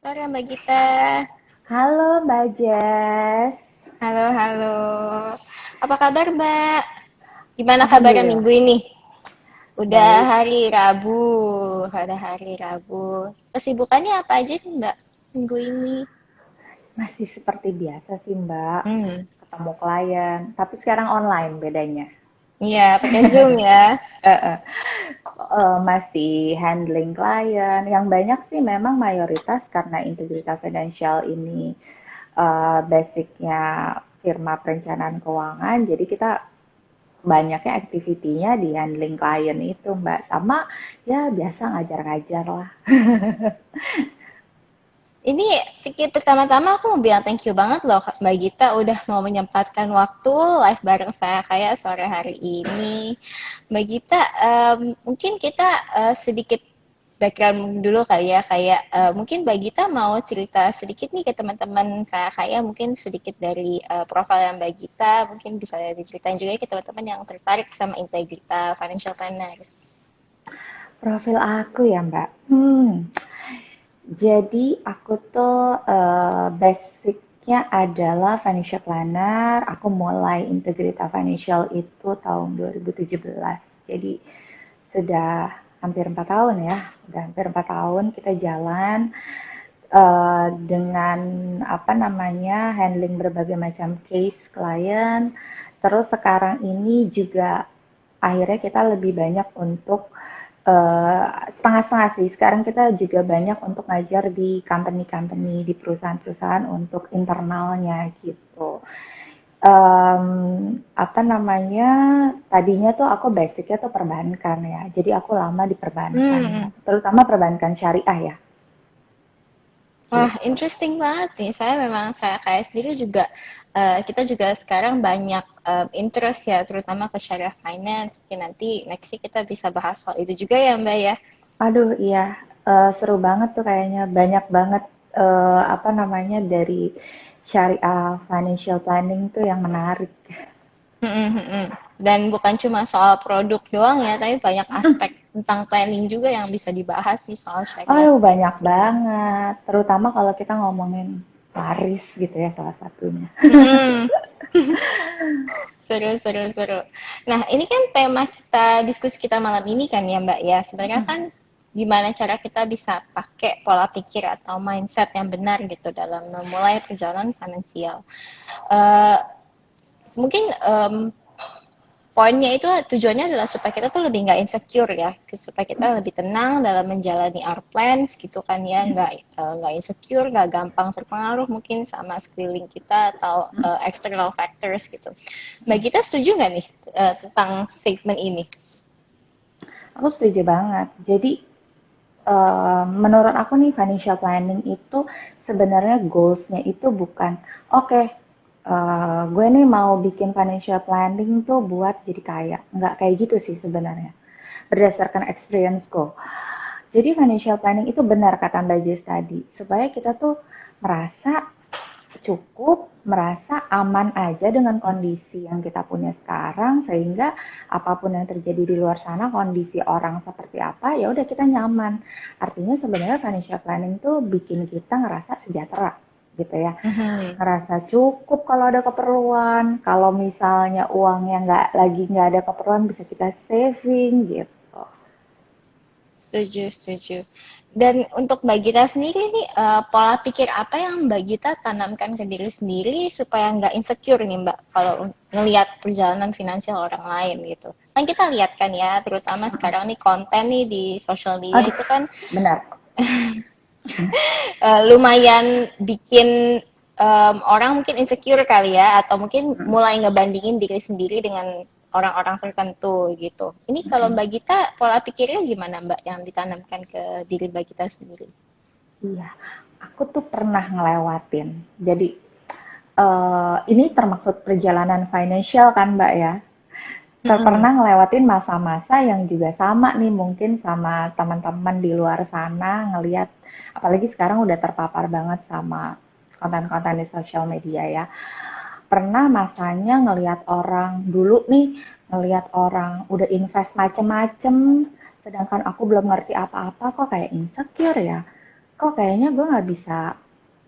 Sore Mbak Gita. Halo Mbak Jess, Halo, halo. Apa kabar Mbak? Gimana kabarnya Alhamdulillah minggu ini? Udah baik. hari Rabu. Udah hari Rabu. Kesibukannya apa aja nih Mbak minggu ini? Masih seperti biasa sih Mbak, Hmm. ketemu klien, tapi sekarang online bedanya. Iya, pakai Zoom ya. Eh, eh. Masih handling klien, yang banyak sih memang mayoritas karena integritas finansial ini basicnya firma perencanaan keuangan, jadi kita banyaknya activity-nya di handling klien itu Mbak, sama ya biasa ngajar-ngajar lah. Ini pikir pertama-tama aku mau bilang thank you banget loh Mbak Gita udah mau menyempatkan waktu live bareng saya kayak sore hari ini. Mbak Gita, mungkin kita sedikit background dulu kali ya, kayak mungkin Mbak Gita mau cerita sedikit nih ke teman-teman saya kayak mungkin sedikit dari profil yang Mbak Gita, mungkin bisa diceritain juga ke teman-teman yang tertarik sama Integrita Financial Planners. Profil aku ya Mbak. Jadi aku tuh basicnya adalah financial planner. Aku mulai Integrita Financial itu tahun 2017. Jadi sudah hampir 4 tahun ya. Udah hampir 4 tahun kita jalan dengan apa namanya handling berbagai macam case klien. Terus sekarang ini juga akhirnya kita lebih banyak untuk setengah-setengah sih. Sekarang kita juga banyak untuk ngajar di company-company, di perusahaan-perusahaan untuk internalnya gitu. Apa namanya, tadinya tuh aku basicnya tuh perbankan ya. Jadi aku lama di perbankan, Hmm. terutama perbankan syariah ya Wah, gitu. interesting banget nih. Saya kayak sendiri juga kita juga sekarang banyak interest ya, terutama ke syariah finance. Mungkin nanti next kita bisa bahas soal itu juga ya, Mbak ya. Aduh iya, seru banget tuh kayaknya. Banyak banget, apa namanya, dari syariah financial planning tuh yang menarik. Mm-mm, mm-mm. Dan bukan cuma soal produk doang ya, tapi banyak aspek tentang planning juga yang bisa dibahas sih soal syariah Aduh banyak finance ini. banget, terutama kalau kita ngomongin waris gitu ya salah satunya. Mm-mm. Seru, seru, seru. Nah, ini kan tema kita diskusi kita malam ini kan ya Mbak ya. Sebenarnya kan gimana cara kita bisa pakai pola pikir atau mindset yang benar gitu dalam memulai perjalanan finansial. Eh, Mungkin poinnya itu tujuannya adalah supaya kita tuh lebih nggak insecure ya, supaya kita lebih tenang dalam menjalani our plans gitu kan ya, nggak insecure, nggak gampang terpengaruh mungkin sama sekeliling kita atau external factors gitu. Mbak Gita setuju nggak nih tentang statement ini? Aku setuju banget. Jadi menurut aku nih financial planning itu sebenarnya goals-nya itu bukan oke, gue nih mau bikin financial planning tuh buat jadi kaya. Nggak kayak gitu sih sebenarnya. Berdasarkan experience-ku. Jadi financial planning itu benar kata Mbak Jess tadi, supaya kita tuh merasa cukup, merasa aman aja dengan kondisi yang kita punya sekarang, sehingga apapun yang terjadi di luar sana, kondisi orang seperti apa, ya udah kita nyaman. Artinya sebenarnya financial planning tuh bikin kita ngerasa sejahtera gitu ya, Mhm. ngerasa cukup kalau ada keperluan, kalau misalnya uangnya nggak ada keperluan bisa kita saving gitu. Setuju, setuju. Dan untuk Mbak Gita sendiri nih, pola pikir apa yang Mbak Gita tanamkan ke diri sendiri supaya nggak insecure nih Mbak, kalau ngelihat perjalanan finansial orang lain gitu. Kan kita lihat kan ya, terutama sekarang nih konten nih di social media Aduh, itu kan benar. lumayan bikin orang mungkin insecure kali ya, atau mungkin mulai ngebandingin diri sendiri dengan orang-orang tertentu gitu. Ini kalau Mbak Gita, pola pikirnya gimana Mbak yang ditanamkan ke diri Mbak Gita sendiri? Iya, aku tuh pernah ngelewatin. Jadi ini termasuk perjalanan financial kan Mbak ya. Mm-mm. Pernah ngelewatin masa-masa yang juga sama nih mungkin sama teman-teman di luar sana ngelihat, apalagi sekarang udah terpapar banget sama konten-konten di sosial media ya. Pernah masanya ngelihat orang dulu nih, ngelihat orang udah invest macem-macem, sedangkan aku belum ngerti apa-apa kok kayak insecure ya. kok kayaknya gue nggak bisa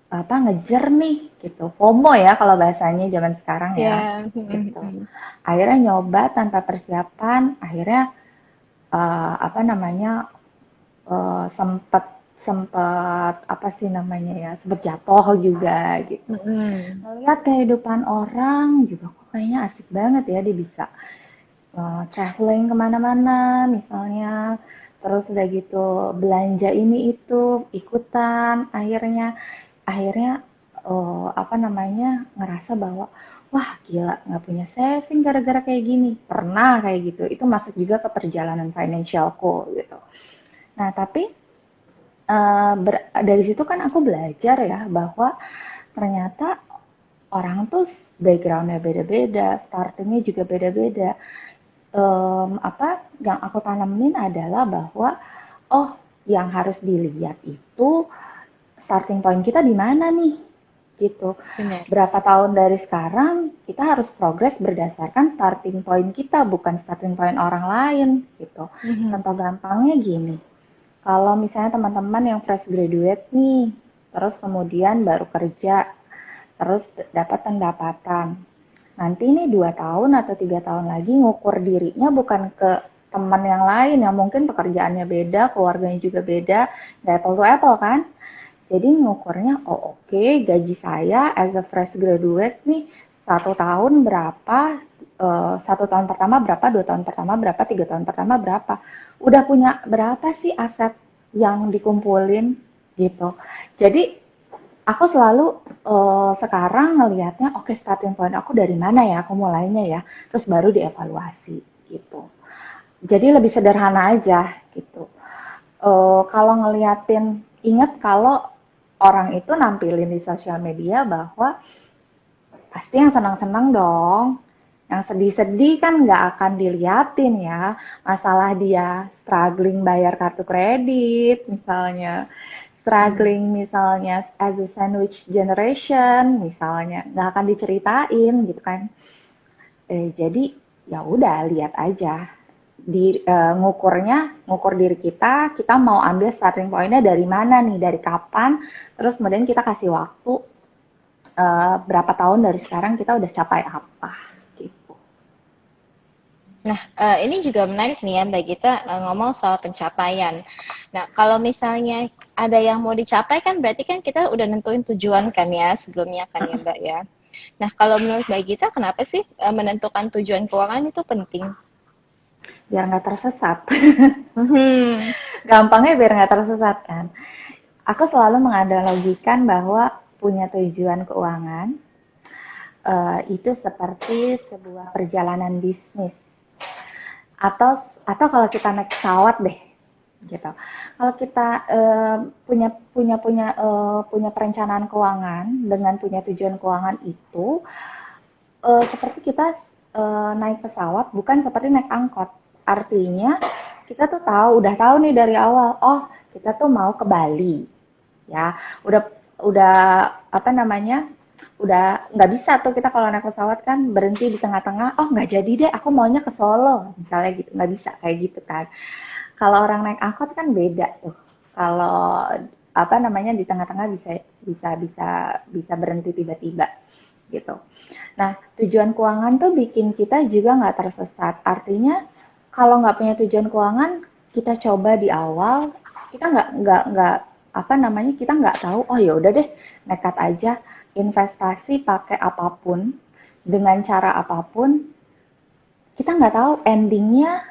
apa ngejar nih gitu. FOMO ya kalau bahasanya zaman sekarang ya Ya. gitu. Akhirnya nyoba tanpa persiapan, akhirnya apa namanya sempet sempet apa sih namanya ya sempet jatuh juga gitu. Ngelihat kehidupan orang juga kok kayaknya asik banget ya dia bisa traveling kemana-mana misalnya, terus udah gitu belanja ini itu ikutan, akhirnya apa namanya ngerasa bahwa wah gila nggak punya saving gara-gara kayak gini, pernah kayak gitu, itu masuk juga ke perjalanan financialku gitu. Nah tapi dari situ kan aku belajar ya bahwa ternyata orang tuh backgroundnya beda-beda, startingnya juga beda-beda. Apa yang aku tanemin adalah bahwa oh yang harus dilihat itu starting point kita di mana nih gitu. Benar. Berapa tahun dari sekarang kita harus progres berdasarkan starting point kita bukan starting point orang lain gitu. Contoh gampangnya gini, kalau misalnya teman-teman yang fresh graduate nih, terus kemudian baru kerja, terus dapat pendapatan. Nanti nih 2 tahun atau 3 tahun lagi ngukur dirinya bukan ke teman yang lain yang mungkin pekerjaannya beda, keluarganya juga beda, nggak apple to apple kan? Jadi ngukurnya, oh oke, gaji saya as a fresh graduate nih 1 tahun berapa, 1 tahun pertama berapa, 2 tahun pertama berapa, 3 tahun pertama berapa. Udah punya berapa sih aset yang dikumpulin gitu. Jadi aku selalu sekarang ngelihatnya, oke starting point aku dari mana ya, aku mulainya ya, terus baru dievaluasi gitu. Jadi lebih sederhana aja gitu. Kalau ngeliatin, ingat kalau orang itu nampilin di sosial media bahwa pasti yang senang-senang dong. Yang sedih-sedih kan nggak akan diliatin ya. Masalah dia struggling bayar kartu kredit misalnya. Struggling misalnya as a sandwich generation misalnya. Nggak akan diceritain gitu kan. Jadi ya udah lihat aja ngukur diri kita mau ambil starting pointnya dari mana nih, dari kapan, terus kemudian kita kasih waktu berapa tahun dari sekarang kita udah capai apa gitu. Nah, ini juga menarik nih ya Mbak Gita ngomong soal pencapaian. Nah, kalau misalnya ada yang mau dicapai kan berarti kan kita udah nentuin tujuan kan ya sebelumnya kan ya Mbak ya. Nah, kalau menurut Mbak Gita kenapa sih menentukan tujuan keuangan itu penting? Biar nggak tersesat. Mhm. Gampangnya biar nggak tersesat kan. Aku selalu menganalogikan bahwa punya tujuan keuangan itu seperti sebuah perjalanan bisnis, atau kalau kita naik pesawat deh gitu. Kalau kita punya punya punya punya perencanaan keuangan dengan punya tujuan keuangan itu seperti kita naik pesawat bukan seperti naik angkot. Artinya kita tuh udah tahu nih dari awal, oh kita tuh mau ke Bali, ya udah apa namanya udah nggak bisa tuh kita kalau naik pesawat kan berhenti di tengah-tengah, oh nggak jadi deh aku maunya ke Solo misalnya gitu, nggak bisa kayak gitu kan. Kalau orang naik angkot kan beda tuh, kalau apa namanya di tengah-tengah bisa bisa bisa bisa berhenti tiba-tiba gitu. Nah tujuan keuangan tuh bikin kita juga nggak tersesat, artinya kalau nggak punya tujuan keuangan kita coba di awal kita nggak apa namanya kita nggak tahu, oh ya udah deh nekat aja investasi pakai apapun dengan cara apapun, kita nggak tahu endingnya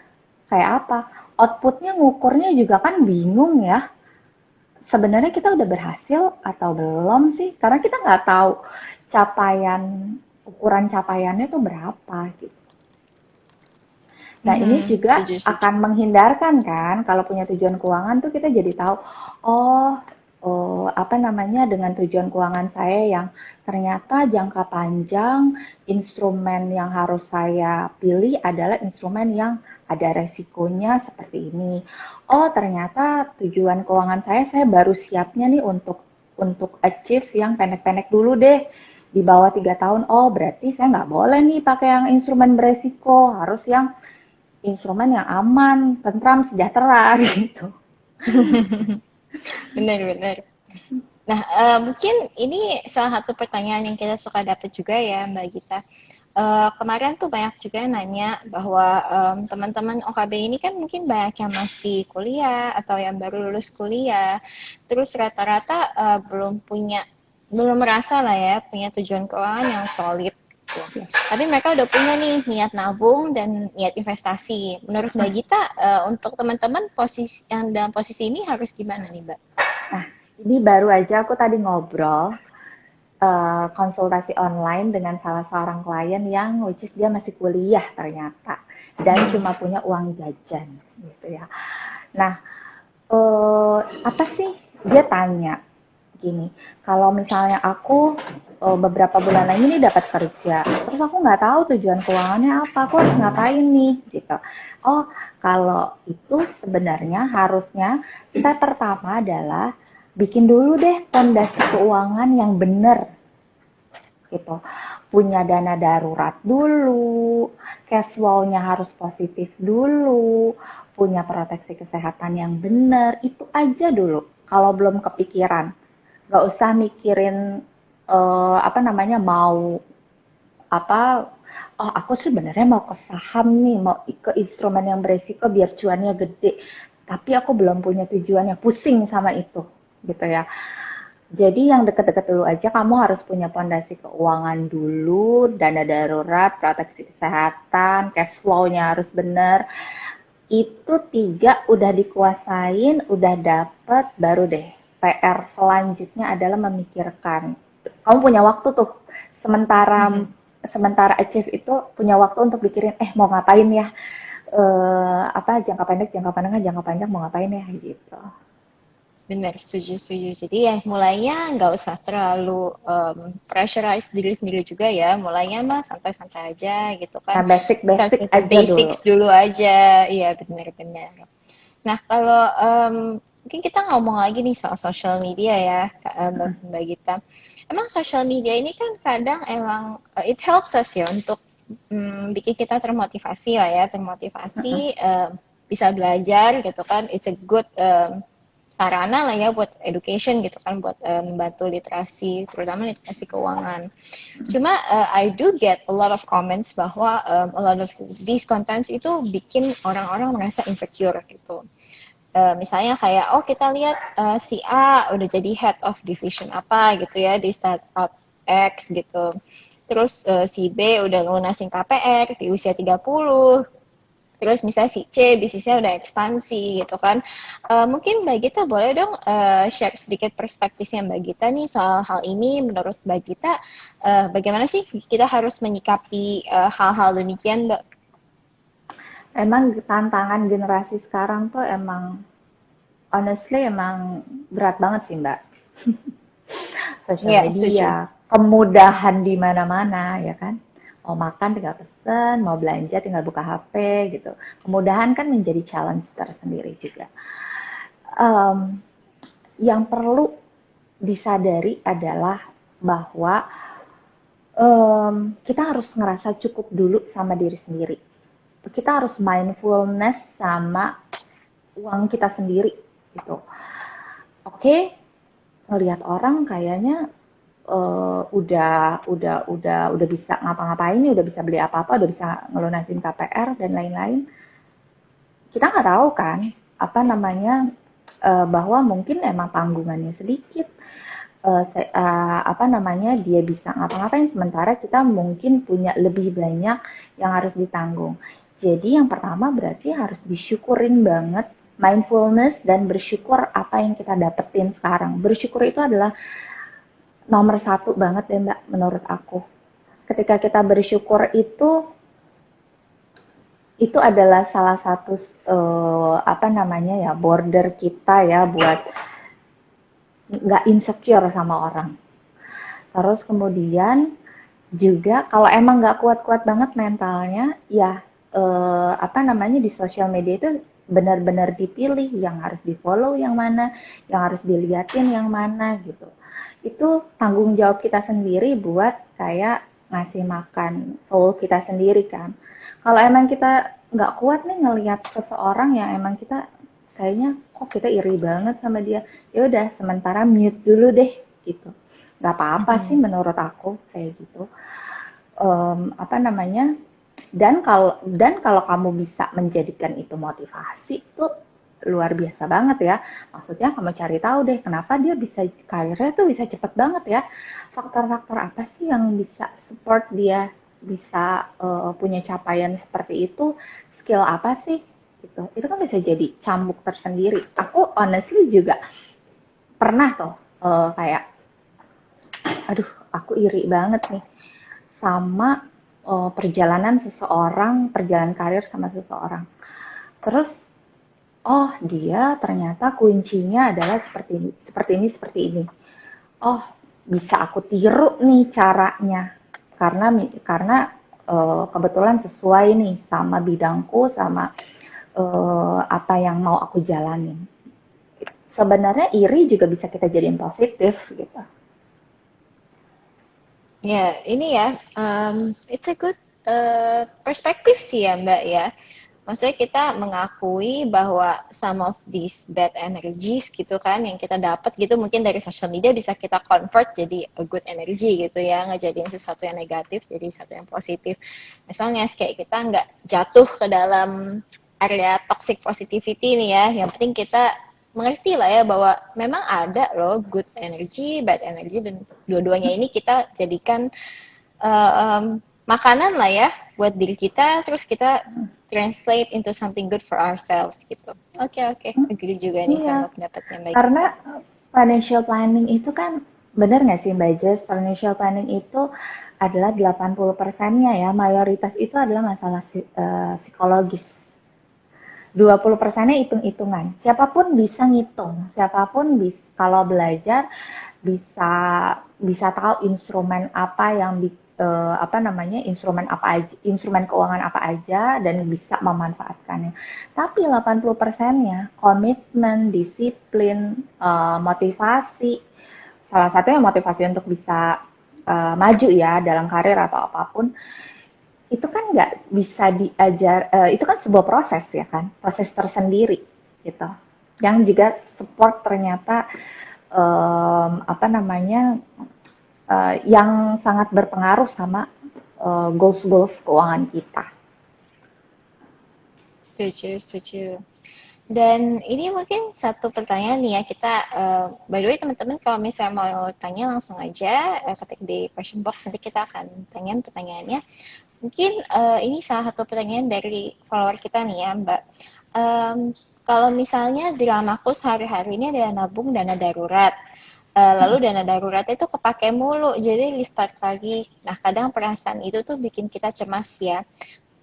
kayak apa, outputnya ngukurnya juga kan bingung ya, sebenarnya kita udah berhasil atau belum sih karena kita nggak tahu ukuran capaiannya tuh berapa gitu. Nah, ini juga Setuju, akan setuju. menghindarkan kan kalau punya tujuan keuangan tuh kita jadi tahu, oh, apa namanya dengan tujuan keuangan saya yang ternyata jangka panjang instrumen yang harus saya pilih adalah instrumen yang ada resikonya seperti ini. Oh, ternyata tujuan keuangan saya baru siapnya nih untuk achieve yang pendek-pendek dulu deh di bawah 3 tahun. Oh, berarti saya nggak boleh nih pakai yang instrumen beresiko, harus yang instrumen yang aman, tentram, sejahtera gitu. Benar-benar. Nah, mungkin ini salah satu pertanyaan yang kita suka dapat juga ya, Mbak Gita. Kemarin tuh banyak juga yang nanya bahwa teman-teman OKB ini kan mungkin banyak yang masih kuliah atau yang baru lulus kuliah, terus rata-rata belum merasa lah ya punya tujuan keuangan yang solid gitu. Ya. Tapi mereka udah punya nih niat nabung dan niat investasi. Menurut Mbak Gita, untuk teman-teman posisi yang dalam posisi ini harus gimana nih, Mbak? Nah, ini baru aja aku tadi ngobrol konsultasi online dengan salah seorang klien yang which is dia masih kuliah ternyata dan cuma punya uang jajan gitu ya. Nah, apa sih dia tanya gini, kalau misalnya aku beberapa bulan lagi nih dapat kerja, terus aku nggak tahu tujuan keuangannya apa, aku harus ngapain nih gitu. Oh, kalau itu sebenarnya harusnya step pertama adalah bikin dulu deh fondasi keuangan yang benar gitu. Punya dana darurat dulu, cash flow-nya harus positif dulu, punya proteksi kesehatan yang benar, itu aja dulu. Kalau belum kepikiran, nggak usah mikirin apa namanya mau apa. Oh, aku sebenarnya mau ke saham nih, mau ke instrumen yang beresiko biar cuannya gede. Tapi aku belum punya tujuannya, pusing sama itu, gitu ya. Jadi yang deket-deket dulu aja, kamu harus punya fondasi keuangan dulu, dana darurat, proteksi kesehatan, cash flow-nya harus benar. Itu 3 udah dikuasain, udah dapet, baru deh. PR selanjutnya adalah memikirkan. Kamu punya waktu tuh, sementara sementara achieve itu punya waktu untuk pikirin, mau ngapain ya? Apa jangka pendek, jangka panjang, jangka panjang mau ngapain ya gitu. Benar, setuju, setuju. Jadi ya mulainya nggak usah terlalu pressurize diri sendiri juga ya. Mulainya mah santai-santai aja gitu kan. Nah, Start basic-basic with the aja dulu. basics dulu aja. Iya, benar-benar. Nah, kalau mungkin kita ngomong lagi nih soal social media ya, Mbak Gita. Emang social media ini kan kadang emang it helps us ya untuk bikin kita termotivasi lah ya, termotivasi bisa belajar gitu kan. It's a good sarana lah ya buat education gitu kan, buat membantu literasi, terutama literasi keuangan. Cuma I do get a lot of comments bahwa a lot of these contents itu bikin orang-orang merasa insecure gitu. Misalnya kayak, oh kita lihat si A udah jadi head of division apa gitu ya di startup X gitu. Terus si B udah lunasin KPR di usia 30. Terus misalnya si C bisnisnya udah ekspansi gitu kan. Mungkin Mbak Gita boleh dong share sedikit perspektifnya Mbak Gita nih soal hal ini. Menurut Mbak Gita, bagaimana sih kita harus menyikapi hal-hal demikian, Mbak? Emang tantangan generasi sekarang tuh emang honestly emang berat banget sih Mbak. Sosial Iya, setuju. media, kemudahan di mana-mana ya kan. Mau makan tinggal pesen, mau belanja tinggal buka HP gitu. Kemudahan kan menjadi challenge tersendiri juga. Um, yang perlu disadari adalah bahwa kita harus ngerasa cukup dulu sama diri sendiri. Kita harus mindfulness sama uang kita sendiri gitu. Oke, ngelihat orang kayaknya udah bisa ngapa-ngapain nih, udah bisa beli apa-apa, udah bisa ngelunasin KPR dan lain-lain. Kita nggak tahu kan apa namanya bahwa mungkin emang tanggungannya sedikit. Apa namanya dia bisa ngapa-ngapain sementara kita mungkin punya lebih banyak yang harus ditanggung. Jadi yang pertama berarti harus disyukurin banget mindfulness dan bersyukur apa yang kita dapetin sekarang. Bersyukur itu adalah nomor satu banget ya Mbak menurut aku. Ketika kita bersyukur itu adalah salah satu apa namanya ya border kita ya buat nggak insecure sama orang. Terus kemudian juga kalau emang nggak kuat-kuat banget mentalnya, ya apa namanya di sosial media itu benar-benar dipilih yang harus di-follow yang mana, yang harus diliatin yang mana gitu. Itu tanggung jawab kita sendiri buat kayak ngasih makan soul kita sendiri kan. Kalau emang kita nggak kuat nih ngelihat seseorang yang emang kita kayaknya kok kita iri banget sama dia. Ya udah, sementara mute dulu deh gitu. Gak apa-apa sih Mhm. menurut aku kayak gitu. Apa namanya? Dan kalau kamu bisa menjadikan itu motivasi tuh luar biasa banget ya. Maksudnya kamu cari tahu deh kenapa dia bisa karirnya tuh bisa cepet banget ya. Faktor-faktor apa sih yang bisa support dia bisa punya capaian seperti itu? Skill apa sih? Gitu. Itu kan bisa jadi cambuk tersendiri. Aku honestly juga pernah tuh kayak, aduh, aku iri banget nih sama perjalanan seseorang, perjalanan karir sama seseorang. Terus, oh dia ternyata kuncinya adalah seperti ini, seperti ini, seperti ini. Oh, bisa aku tiru nih caranya. Karena kebetulan sesuai nih sama bidangku, sama apa yang mau aku jalanin. Sebenarnya iri juga bisa kita jadiin positif gitu. Ya, ini ya, it's a good perspektif sih ya Mbak ya. Maksudnya kita mengakui bahwa some of these bad energies gitu kan yang kita dapat gitu mungkin dari social media bisa kita convert jadi a good energy gitu ya, ngejadiin sesuatu yang negatif jadi sesuatu yang positif. As long as kayak kita nggak jatuh ke dalam area toxic positivity nih ya, yang penting kita mengerti lah ya bahwa memang ada loh good energy, bad energy dan dua-duanya ini kita jadikan makanan lah ya buat diri kita, terus kita translate into something good for ourselves gitu. Oke, oke, agree juga nih Iya, sama pendapatnya Mbak karena Gita. financial planning itu kan benar nggak sih Mbak Jess? Financial planning itu adalah 80%-nya ya, mayoritas itu adalah masalah psikologis. 20%-nya hitung-hitungan. Siapapun bisa ngitung, siapapun bisa, kalau belajar bisa bisa tahu instrumen apa yang apa namanya instrumen apa aja, instrumen keuangan apa aja dan bisa memanfaatkannya. Tapi 80%-nya komitmen, disiplin, motivasi. Salah satunya motivasi untuk bisa maju ya dalam karir atau apapun itu kan nggak bisa diajar, itu kan sebuah proses ya kan, proses tersendiri gitu. Yang juga support ternyata apa namanya yang sangat berpengaruh sama goals-goals keuangan kita. Setuju, setuju. Dan ini mungkin satu pertanyaan nih ya kita, by the way teman-teman kalau misalnya mau tanya langsung aja ketik di question box nanti kita akan tanya pertanyaannya. Mungkin ini salah satu pertanyaan dari follower kita nih ya Mbak. Um, Kalau misalnya dramaku sehari-hari ini adalah nabung dana darurat. Lalu dana darurat itu kepake mulu, jadi restart lagi. Nah, kadang perasaan itu tuh bikin kita cemas ya.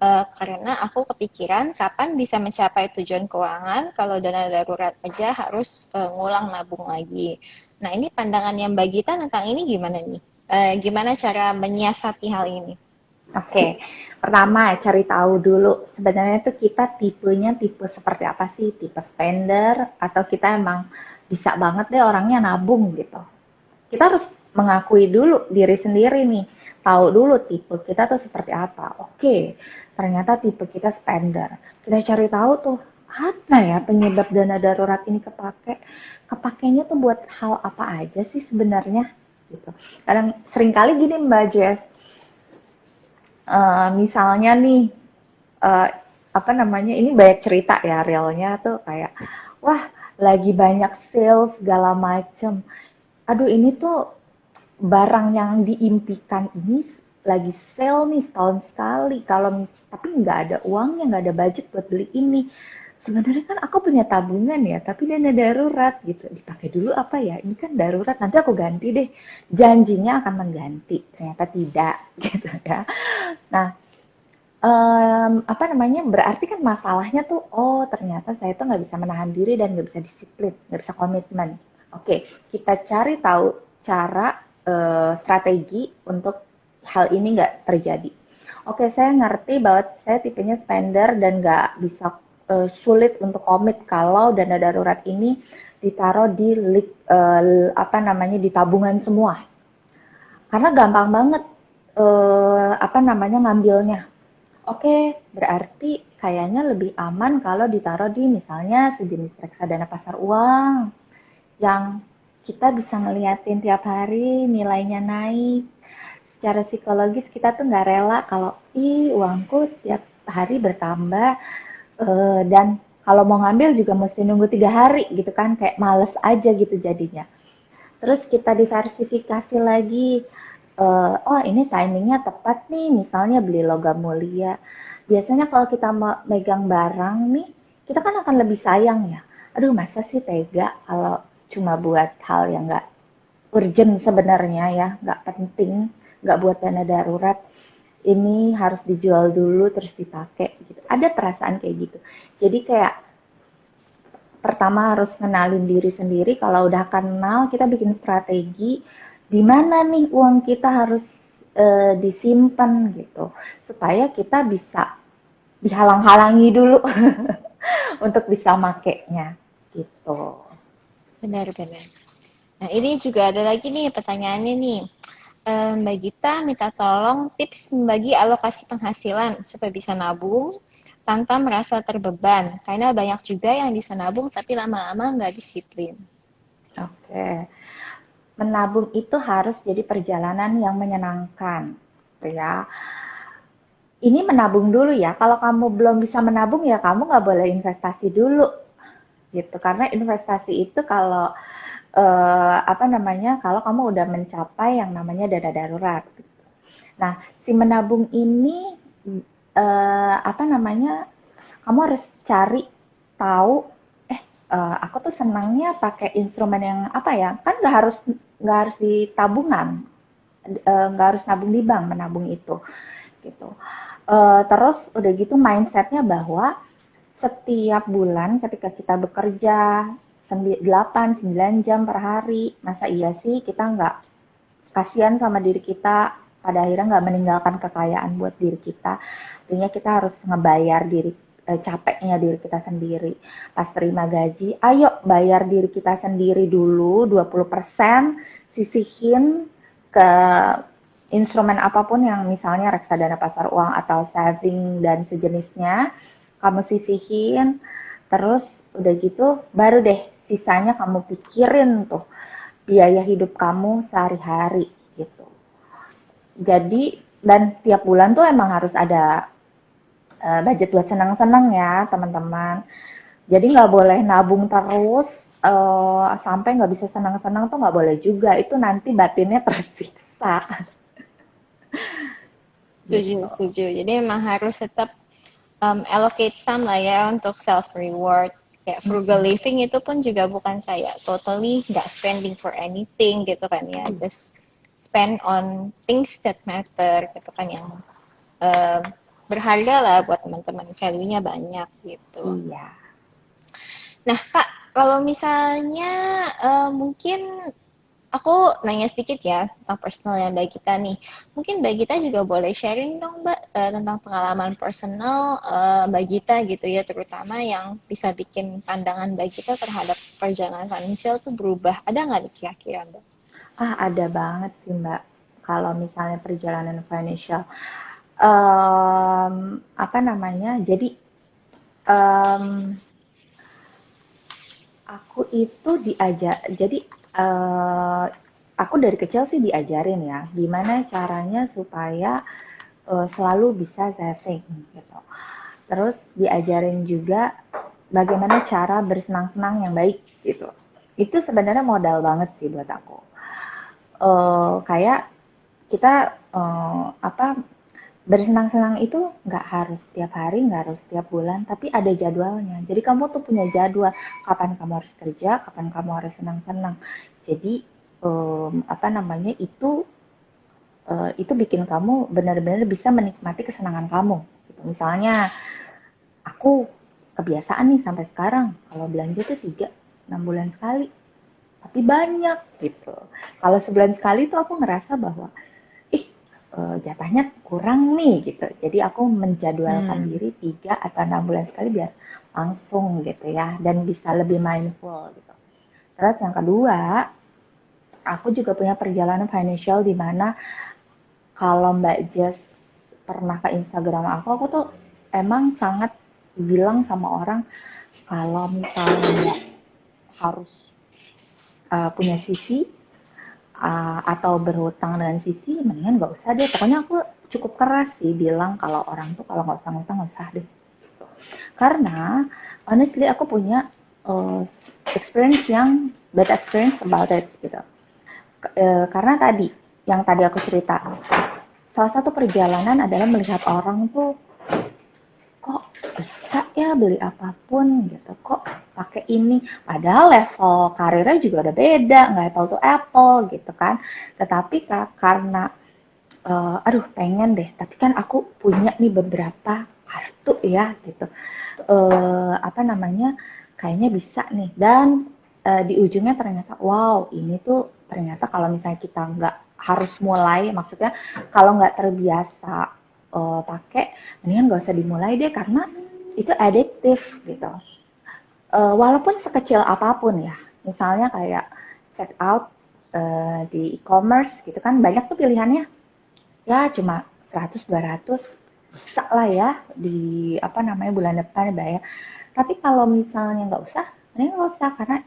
Karena aku kepikiran kapan bisa mencapai tujuan keuangan kalau dana darurat aja harus ngulang nabung lagi. Nah, ini pandangan yang Mbak Gita tentang ini gimana nih? Gimana cara menyiasati hal ini? Oke, pertama cari tahu dulu sebenarnya tuh kita tipenya tipe seperti apa sih? Tipe spender atau kita emang bisa banget deh orangnya nabung gitu. Kita harus mengakui dulu diri sendiri nih, tahu dulu tipe kita tuh seperti apa. Oke, ternyata tipe kita spender. Kita cari tahu tuh apa ya penyebab dana darurat ini kepakainya tuh buat hal apa aja sih sebenarnya gitu. Kadang seringkali gini Mbak Jess, misalnya nih uh, apa namanya ini banyak cerita ya realnya tuh kayak wah lagi banyak sales segala macem, aduh ini tuh barang yang diimpikan ini lagi sale nih setahun sekali kalau tapi nggak ada uangnya nggak ada budget buat beli ini, sebenarnya kan aku punya tabungan ya tapi dana darurat gitu dipakai dulu apa ya ini kan darurat nanti aku ganti deh, janjinya akan mengganti ternyata tidak gitu ya. Nah, apa namanya, berarti kan masalahnya tuh, oh ternyata saya tuh nggak bisa menahan diri dan nggak bisa disiplin, nggak bisa komitmen. Oke, kita cari tahu cara strategi untuk hal ini nggak terjadi. Oke, saya ngerti bahwa saya tipenya spender dan nggak bisa sulit untuk komit kalau dana darurat ini ditaruh di apa namanya di tabungan semua. Karena gampang banget apa namanya ngambilnya. Oke, berarti kayaknya lebih aman kalau ditaruh di misalnya sejenis reksadana pasar uang yang kita bisa ngeliatin tiap hari nilainya naik. Secara psikologis kita tuh nggak rela kalau uangku tiap hari bertambah, dan kalau mau ngambil juga mesti nunggu 3 hari gitu kan, kayak males aja gitu jadinya. Terus kita diversifikasi lagi, oh ini timingnya tepat nih, misalnya beli logam mulia. Biasanya kalau kita megang barang nih, kita kan akan lebih sayang ya. Aduh masa sih tega kalau cuma buat hal yang nggak urgent sebenarnya ya, nggak penting, nggak buat dana darurat. Ini harus dijual dulu terus dipakai gitu. Ada perasaan kayak gitu. Jadi kayak pertama harus kenalin diri sendiri. Kalau udah kenal, kita bikin strategi di mana nih uang kita harus disimpan gitu, supaya kita bisa dihalang-halangi dulu untuk bisa makainya gitu. Benar-benar. Nah, ini juga ada lagi nih pertanyaannya nih. Mbak Gita minta tolong tips membagi alokasi penghasilan supaya bisa nabung tanpa merasa terbeban. Karena banyak juga yang bisa nabung tapi lama-lama nggak disiplin. Oke, menabung itu harus jadi perjalanan yang menyenangkan, gitu ya. Ini menabung dulu ya. Kalau kamu belum bisa menabung ya kamu nggak boleh investasi dulu, gitu. Karena investasi itu kalau apa namanya, kalau kamu udah mencapai yang namanya dana darurat. Nah, si menabung ini apa namanya, kamu harus cari tahu, aku tuh senangnya pakai instrumen yang apa ya? Kan nggak harus di tabungan, nggak harus nabung di bank menabung itu, gitu. Terus udah gitu mindsetnya bahwa setiap bulan ketika kita bekerja 8-9 jam per hari, masa iya sih kita nggak kasihan sama diri kita, pada akhirnya nggak meninggalkan kekayaan buat diri kita. Artinya kita harus ngebayar capeknya diri kita sendiri. Pas terima gaji, ayo bayar diri kita sendiri dulu 20%, sisihin ke instrumen apapun yang misalnya reksadana pasar uang atau saving dan sejenisnya, kamu sisihin, terus udah gitu baru deh sisanya kamu pikirin tuh biaya hidup kamu sehari-hari gitu. Jadi dan tiap bulan tuh emang harus ada budget buat senang-senang ya teman-teman. Jadi nggak boleh nabung terus sampai nggak bisa senang-senang tuh nggak boleh juga. Itu nanti batinnya tersiksa. Setuju, Gitu. setuju. Jadi memang harus tetap allocate some lah ya untuk self reward. Kayak frugal living itu pun juga bukan kayak totally nggak spending for anything gitu kan ya. Just spend on things that matter gitu kan yang um, berharga lah buat teman-teman. Value-nya banyak gitu. Iya. Nah, Kak, kalau misalnya mungkin aku nanya sedikit ya tentang personal yang Mbak Gita nih. Mungkin Mbak Gita juga boleh sharing dong Mbak tentang pengalaman personal Mbak Gita gitu ya, terutama yang bisa bikin pandangan Mbak Gita terhadap perjalanan finansial tuh berubah. Ada nggak nih kira-kira Mbak? Ada banget sih Mbak. Kalau misalnya perjalanan financial, apa namanya? Jadi um, aku itu jadi uh, aku dari kecil sih diajarin ya, gimana caranya supaya selalu bisa saving gitu. Terus diajarin juga bagaimana cara bersenang-senang yang baik gitu. Itu sebenarnya modal banget sih buat aku. Kayak kita apa bersenang-senang itu nggak harus tiap hari, nggak harus tiap bulan, tapi ada jadwalnya. Jadi kamu tuh punya jadwal kapan kamu harus kerja, kapan kamu harus senang-senang. Jadi apa namanya itu bikin kamu benar-benar bisa menikmati kesenangan kamu. Gitu. Misalnya aku kebiasaan nih sampai sekarang kalau belanja tuh 6 bulan sekali, tapi banyak gitu. Kalau sebulan sekali tuh aku ngerasa bahwa jatahnya kurang nih gitu. Jadi aku menjadwalkan diri 3 atau 6 bulan sekali biar langsung gitu ya dan bisa lebih mindful gitu. Terus yang kedua, aku juga punya perjalanan financial di mana kalau Mbak Jess pernah ke Instagram aku tuh emang sangat bilang sama orang kalau misalnya harus punya sisi atau berhutang dengan sisi, mendingan nggak usah deh. Pokoknya aku cukup keras sih bilang kalau orang tuh kalau nggak usah ngutang nggak usah deh. Karena honestly aku punya uh, experience yang bad experience about it gitu. Karena tadi yang tadi aku cerita, salah satu perjalanan adalah melihat orang tuh kok bisa ya beli apapun gitu, kok pakai ini, padahal level karirnya juga udah beda, nggak apple to apple gitu kan. Tetapi karena aduh pengen deh, tapi kan aku punya nih beberapa kartu ya gitu, apa namanya, kayaknya bisa nih. Dan di ujungnya ternyata wow, ini tuh ternyata kalau misalnya kita nggak harus mulai, maksudnya kalau nggak terbiasa pakai, mendingan nggak usah dimulai deh karena itu adiktif gitu. Walaupun sekecil apapun ya, misalnya kayak check out di e-commerce gitu kan, banyak tuh pilihannya, ya cuma 100-200 bisa lah ya di apa namanya bulan depan bayar. Tapi kalau misalnya nggak usah, ini nggak usah karena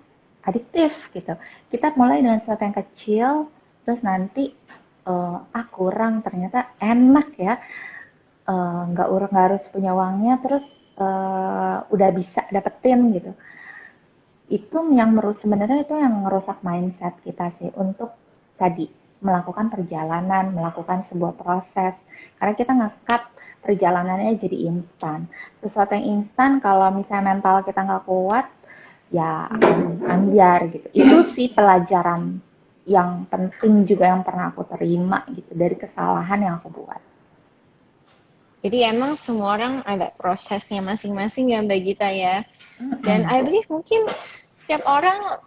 adiktif gitu. Kita mulai dengan sesuatu yang kecil, terus nanti kurang ternyata enak ya, nggak harus punya uangnya, terus udah bisa dapetin gitu. Itu yang sebenarnya itu yang merusak mindset kita sih untuk tadi melakukan perjalanan, melakukan sebuah proses. Karena kita ngekat perjalanannya jadi instan. Sesuatu yang instan kalau misalnya mental kita nggak kuat, ya akan ambiar gitu. Itu sih pelajaran yang penting juga yang pernah aku terima gitu dari kesalahan yang aku buat. Jadi emang semua orang ada prosesnya masing-masing ya Mbak Gita ya. Dan Mm-mm. I believe mungkin setiap orang,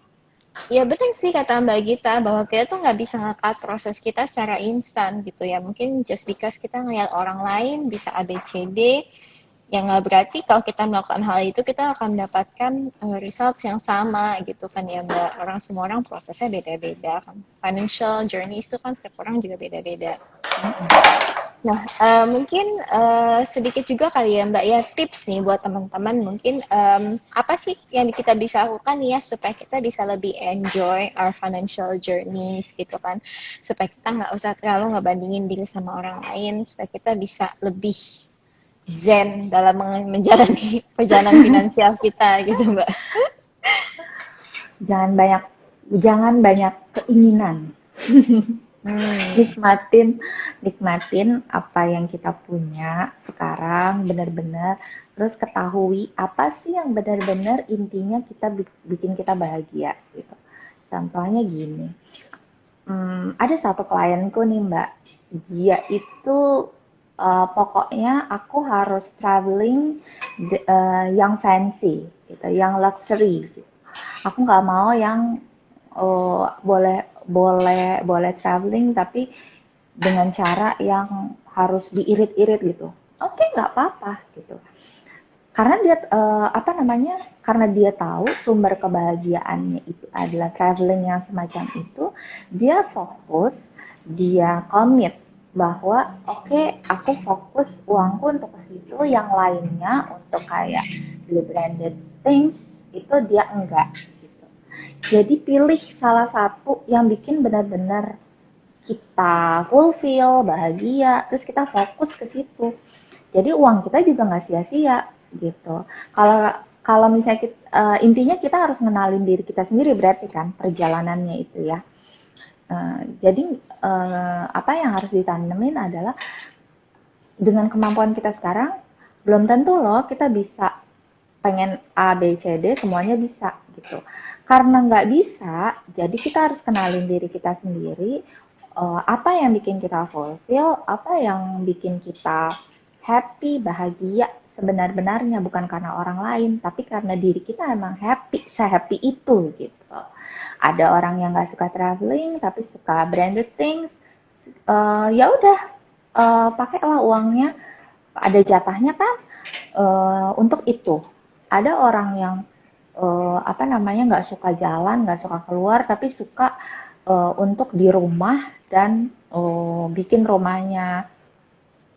ya benar sih kata Mbak Gita bahwa kita tuh nggak bisa ngekat proses kita secara instan gitu ya. Mungkin just because kita ngeliat orang lain bisa A, B, C, D, yang nggak berarti kalau kita melakukan hal itu kita akan mendapatkan results yang sama gitu kan ya Mbak. Semua orang prosesnya beda-beda kan. Financial journey itu kan setiap orang juga beda-beda. Nah, mungkin sedikit juga kali ya Mbak ya tips nih buat teman-teman mungkin apa sih yang kita bisa lakukan ya supaya kita bisa lebih enjoy our financial journeys gitu kan, supaya kita nggak usah terlalu ngebandingin diri sama orang lain, supaya kita bisa lebih zen dalam menjalani perjalanan finansial kita gitu Mbak. Jangan banyak jangan banyak keinginan. Hmm. nikmatin nikmatin apa yang kita punya sekarang benar-benar, terus ketahui apa sih yang benar-benar intinya kita bikin kita bahagia gitu. Contohnya gini, ada satu klienku nih Mbak, dia itu pokoknya aku harus traveling yang fancy gitu, yang luxury gitu. Aku nggak mau yang boleh boleh boleh traveling tapi dengan cara yang harus diirit-irit gitu. Oke, nggak apa-apa gitu. Karena dia apa namanya? Karena dia tahu sumber kebahagiaannya itu adalah traveling yang semacam itu, dia fokus, dia komit bahwa oke, aku fokus uangku untuk ke situ, yang lainnya untuk kayak beli branded things itu dia enggak gitu. Jadi pilih salah satu yang bikin benar-benar kita fulfill, bahagia, terus kita fokus ke situ. Jadi uang kita juga nggak sia-sia gitu. Kalau kalau misalnya kita, intinya kita harus mengenalin diri kita sendiri berarti kan perjalanannya itu ya. Jadi apa yang harus ditanemin adalah dengan kemampuan kita sekarang belum tentu loh kita bisa pengen A, B, C, D semuanya bisa gitu. Karena nggak bisa, jadi kita harus kenalin diri kita sendiri, apa yang bikin kita fulfill, apa yang bikin kita happy, bahagia sebenar-benarnya, bukan karena orang lain, tapi karena diri kita emang happy, se-happy itu gitu. Ada orang yang nggak suka traveling, tapi suka branded things, ya udah, pakailah uangnya, ada jatahnya kan untuk itu. Ada orang yang apa namanya nggak suka jalan, nggak suka keluar, tapi suka untuk di rumah dan bikin rumahnya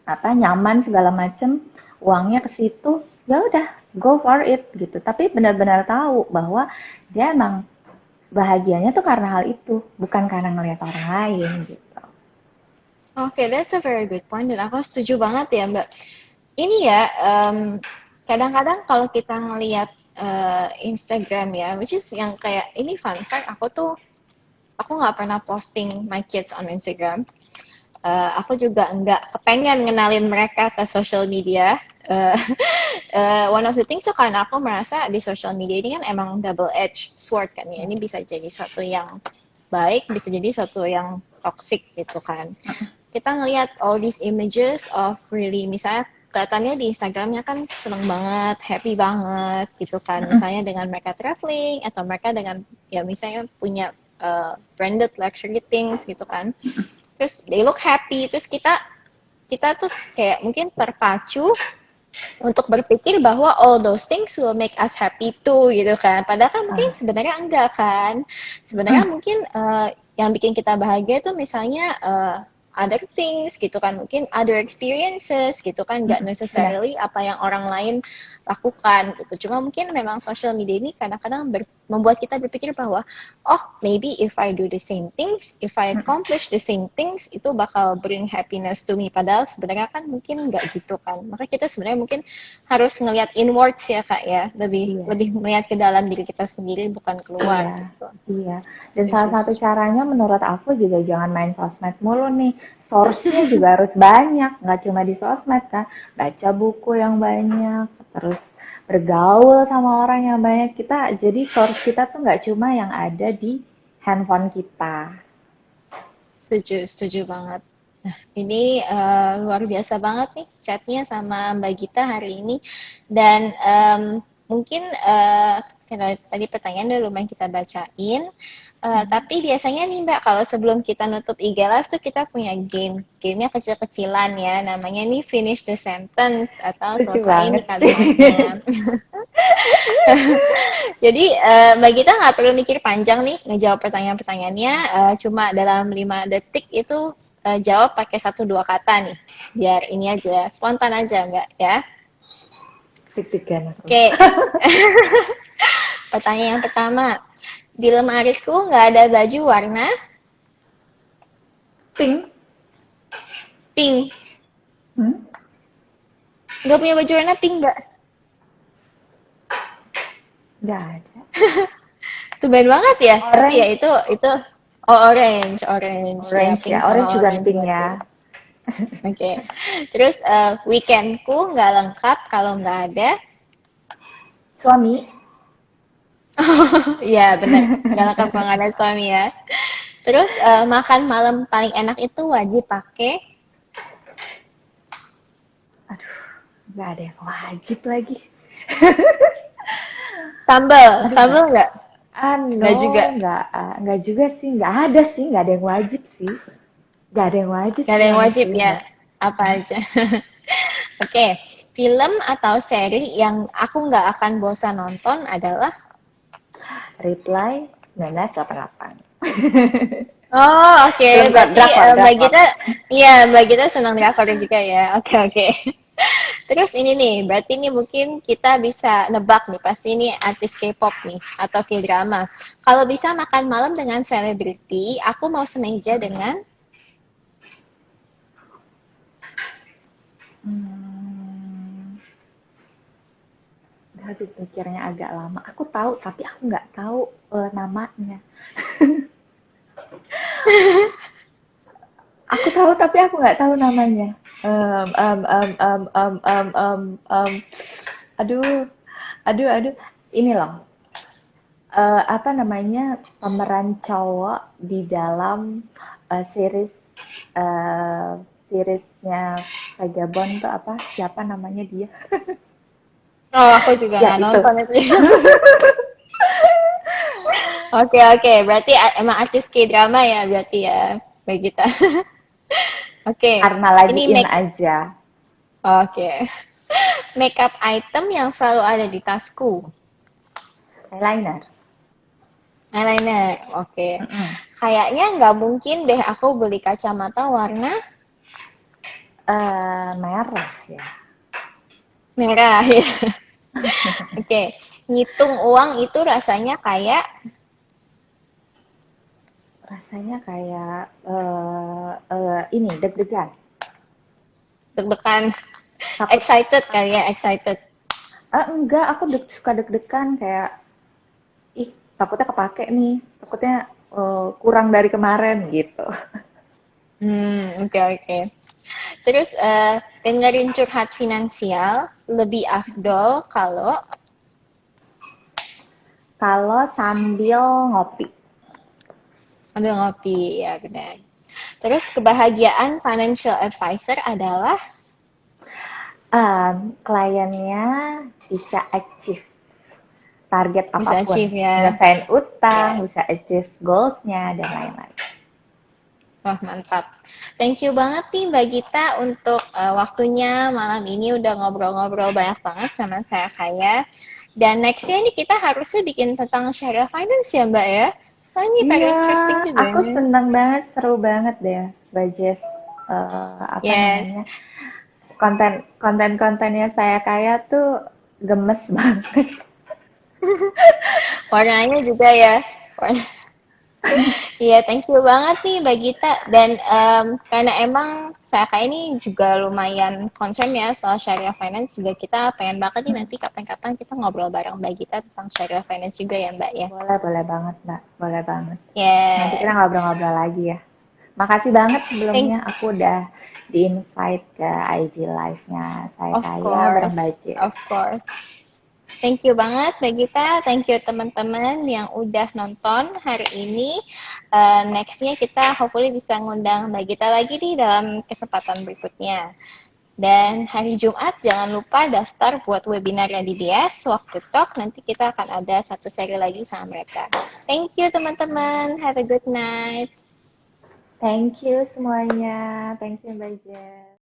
apa nyaman segala macem, uangnya ke situ, ya udah go for it gitu. Tapi benar-benar tahu bahwa dia emang bahagianya tuh karena hal itu, bukan karena ngelihat orang lain gitu. Oke, that's a very good point dan aku setuju banget ya Mbak. Ini ya, kadang-kadang kalau kita ngelihat Instagram ya, which is yang kayak ini fun fact, aku nggak pernah posting my kids on Instagram. Aku juga nggak kepengen ngenalin mereka ke social media. Uh, one of the things so karena aku merasa di social media ini kan emang double edge sword kan ya. Ini bisa jadi satu yang baik, bisa jadi satu yang toxic gitu kan. Kita ngelihat all these images of really misalnya kelihatannya di Instagramnya kan seneng banget, happy banget gitu kan. Misalnya dengan mereka traveling atau mereka dengan ya misalnya punya branded luxury things gitu kan. Terus they look happy, terus kita tuh kayak mungkin terpacu untuk berpikir bahwa all those things will make us happy too gitu kan. Padahal kan mungkin sebenarnya enggak kan. Sebenarnya mungkin yang bikin kita bahagia tuh misalnya other things gitu kan, mungkin other experiences gitu kan, nggak necessarily apa yang orang lain lakukan gitu. Cuma mungkin memang social media ini kadang-kadang membuat kita berpikir bahwa oh maybe if I do the same things, if I accomplish the same things itu bakal bring happiness to me. Padahal sebenarnya kan mungkin nggak gitu kan. Maka kita sebenarnya mungkin harus ngelihat inwards ya kak ya, lebih melihat ke dalam diri kita sendiri bukan keluar. Iya, Gitu. iya. Dan salah satu caranya menurut aku juga jangan main sosmed mulu nih. Source-nya juga harus banyak, nggak cuma di sosmed kan. Baca buku yang banyak, terus bergaul sama orang yang banyak. Jadi source kita tuh nggak cuma yang ada di handphone kita. Setuju banget. Nah, ini luar biasa banget nih chatnya sama Mbak Gita hari ini. Dan mungkin karena tadi pertanyaan udah lumayan kita bacain. Tapi biasanya nih Mbak, kalau sebelum kita nutup IG Live tuh kita punya game. Gamenya kecil-kecilan ya. Namanya nih Finish the Sentence atau Lucu selesai banget nih kalimatnya. Jadi Mbak Gita nggak perlu mikir panjang nih ngejawab pertanyaan-pertanyaannya, cuma dalam 5 detik itu jawab pakai 1-2 kata nih. Biar ini aja, spontan aja Mbak ya. Deg-degan aku. Oke, pertanyaan yang pertama. Di lemariku nggak ada baju warna Pink. pink. Hmm? Nggak punya baju warna pink Mbak. Nggak ada. Tumben banget ya. Tapi ya Orange. itu oh, orange. Ya, Orange pink ya. sama Orange juga orange pink berarti. ya. Oke. Terus weekendku nggak lengkap kalau nggak ada. Suami. Iya bener. Nggak lengkap kalau nggak ada suami ya. Terus makan malam paling enak itu wajib pakai. Aduh, nggak ada yang wajib lagi. Aduh, Sambal nggak? Nggak juga. nggak juga sih, nggak ada sih, nggak ada yang wajib sih, nggak ada yang wajib Nggak ada sih, yang wajib honestly, ya. nggak. Apa aja. Oke. Film atau seri yang aku nggak akan bosan nonton adalah. Reply 1988. Oh, oke. Film Berarti Mbak drakor. Gita, iya Mbak Gita senang drakor juga ya. Oke. Terus ini nih, berarti ini mungkin kita bisa nebak nih, pasti ini artis K-pop nih, atau K-drama. Kalau bisa makan malam dengan selebriti, aku mau semeja dengan. Hmm, habis mikirnya agak lama. Aku tahu, tapi aku nggak tahu namanya. Aku tahu, tapi aku nggak tahu namanya. Um, um, um, um, um, um, um. Aduh, aduh. Ini loh. Apa namanya, pemeran cowok di dalam series seriesnya Vagabond tuh apa? Siapa namanya dia? Oh, aku juga Ya nggak itu. nonton itu. Oke. Berarti emang artis K-drama ya, berarti ya, Mbak Gita. Oke, Karena lagi ini in aja. Oke. Makeup item yang selalu ada di tasku. Eyeliner. Eyeliner, oke. Mm-mm. Kayaknya nggak mungkin deh aku beli kacamata warna Merah ya. merah ya. Oke, ngitung uang itu rasanya kayak Rasanya kayak ini deg-degan. deg-degan, Takut. excited kali ya, excited. Enggak, aku suka deg-degan kayak ih takutnya kepake nih, takutnya kurang dari kemarin gitu. Oke oke. Terus dengerin curhat finansial lebih afdol kalau Kalau sambil ngopi. ambil ngopi, ya benar. Terus kebahagiaan financial advisor adalah Kliennya bisa achieve target bisa apapun, achieve ya. nyelesain utang, Yes. bisa achieve goals-nya, dan lain-lain. Wah, mantap. Thank you banget nih Mbak Gita untuk waktunya malam ini udah ngobrol-ngobrol banyak banget sama saya Kaya. Dan nextnya nih kita harusnya bikin tentang syariah finance ya Mbak ya. Soalnya ini very Iya, interesting juga aku nih. senang banget, seru banget deh, Mbak Jess. Apa Yes. namanya, kontennya saya kayak tuh gemes banget. Warnanya juga ya. Iya, thank you banget nih Mbak Gita. Dan karena emang saya kayak ini juga lumayan concern ya soal syariah finance, juga kita pengen banget nih nanti kapan-kapan kita ngobrol bareng Mbak Gita tentang syariah finance juga ya Mbak ya. Boleh banget, Mbak. Boleh banget. Nanti kita Yes, ngobrol-ngobrol lagi ya. Makasih banget thank sebelumnya aku udah di-invite ke IG Live-nya saya of kaya bareng course, Bajet. of course. Thank you banget Mbak Gita, thank you teman-teman yang udah nonton hari ini. Nextnya kita hopefully bisa ngundang Mbak Gita lagi nih dalam kesempatan berikutnya. Dan hari Jumat jangan lupa daftar buat webinarnya DBS Waktu Talk. Nanti kita akan ada satu seri lagi sama mereka. Thank you teman-teman. Have a good night. Thank you semuanya. Thank you Bajet.